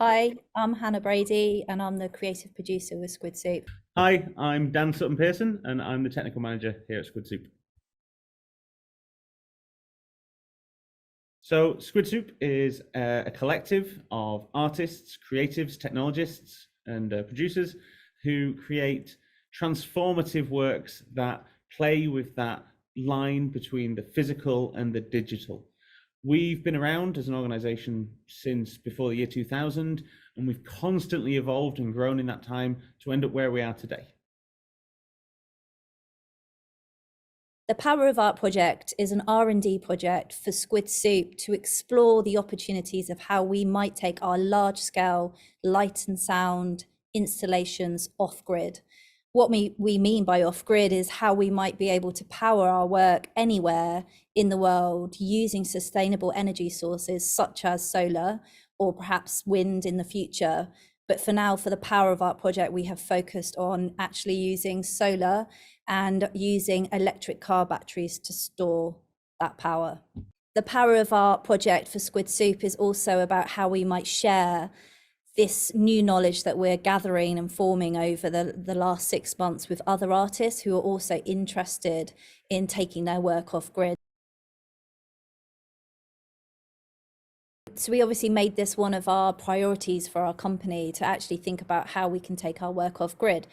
Hi, I'm Hannah Brady and I'm the creative producer with Squidsoup. Hi, I'm Dan Sutton-Pearson and I'm the technical manager here at Squidsoup. So Squidsoup is a collective of artists, creatives, technologists and producers who create transformative works that play with that line between the physical and the digital. We've been around as an organization since before the year 2000, and we've constantly evolved and grown in that time to end up where we are today. The Power of Art project is an R&D project for Squidsoup to explore the opportunities of how we might take our large-scale light and sound installations off-grid. What we mean by off-grid is how we might be able to power our work anywhere in the world using sustainable energy sources such as solar or perhaps wind in the future. But for now, for the Power of Art project, we have focused on actually using solar and using electric car batteries to store that power. The Power of Art project for Squidsoup is also about how we might share this new knowledge that we're gathering and forming over the last 6 months with other artists who are also interested in taking their work off grid. So we obviously made this one of our priorities for our company to actually think about how we can take our work off grid.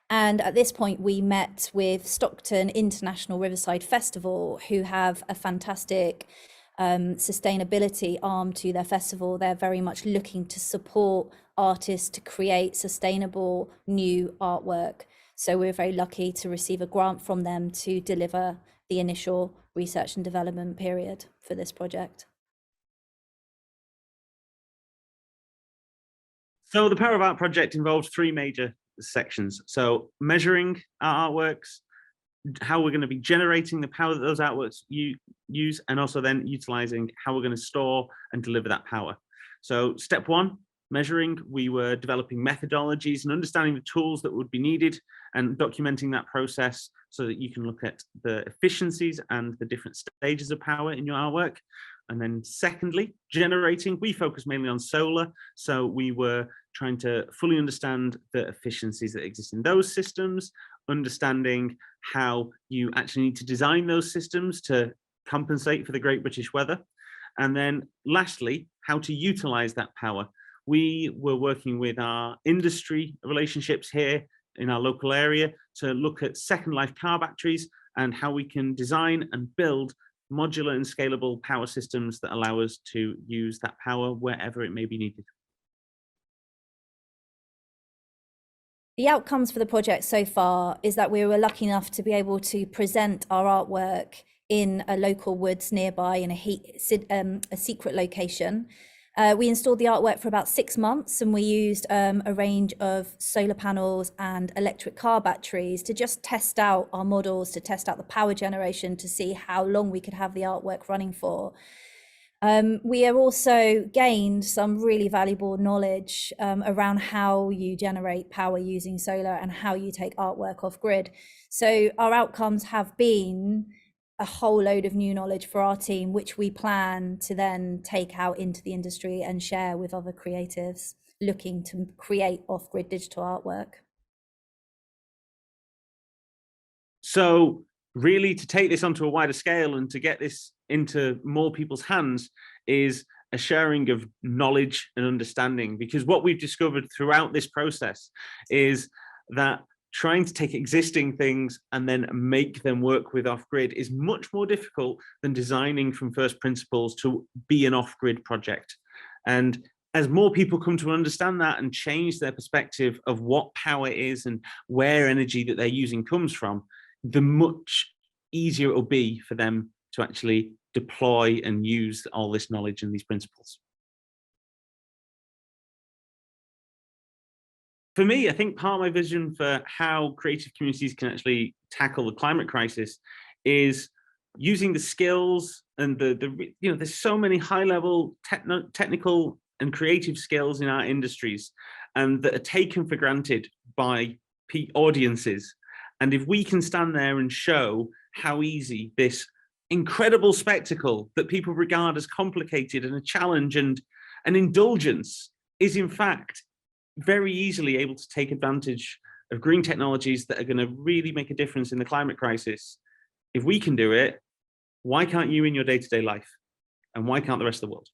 And at this point, we met with Stockton International Riverside Festival, who have a fantastic sustainability arm to their festival. They're very much looking to support artists to create sustainable new artwork. So we're very lucky to receive a grant from them to deliver the initial research and development period for this project. So the Power of Art project involves three major sections. So measuring our artworks, how we're going to be generating the power that those artworks use, and also then utilizing how we're going to store and deliver that power. So step one, measuring, we were developing methodologies and understanding the tools that would be needed and documenting that process so that you can look at the efficiencies and the different stages of power in your artwork. And then secondly, generating, we focus mainly on solar. So we were trying to fully understand the efficiencies that exist in those systems, understanding how you actually need to design those systems to compensate for the Great British Weather. And then lastly, how to utilize that power. We were working with our industry relationships here in our local area to look at second life car batteries and how we can design and build modular and scalable power systems that allow us to use that power wherever it may be needed. The outcomes for the project so far is that we were lucky enough to be able to present our artwork in a local woods nearby in a secret location. We installed the artwork for about 6 months, and we used a range of solar panels and electric car batteries to just test out our models, to test out the power generation, to see how long we could have the artwork running for. We have also gained some really valuable knowledge around how you generate power using solar and how you take artwork off grid. So our outcomes have been a whole load of new knowledge for our team, which we plan to then take out into the industry and share with other creatives looking to create off-grid digital artwork. So really, to take this onto a wider scale and to get this into more people's hands is a sharing of knowledge and understanding, because what we've discovered throughout this process is that trying to take existing things and then make them work with off-grid is much more difficult than designing from first principles to be an off-grid project. And as more people come to understand that and change their perspective of what power is and where energy that they're using comes from, the much easier it will be for them to actually deploy and use all this knowledge and these principles. For me, I think part of my vision for how creative communities can actually tackle the climate crisis is using the skills and there's so many high-level technical and creative skills in our industries and that are taken for granted by audiences. And if we can stand there and show how easy this incredible spectacle that people regard as complicated and a challenge and an indulgence is in fact very easily able to take advantage of green technologies that are going to really make a difference in the climate crisis. If we can do it, why can't you in your day-to-day life? And why can't the rest of the world?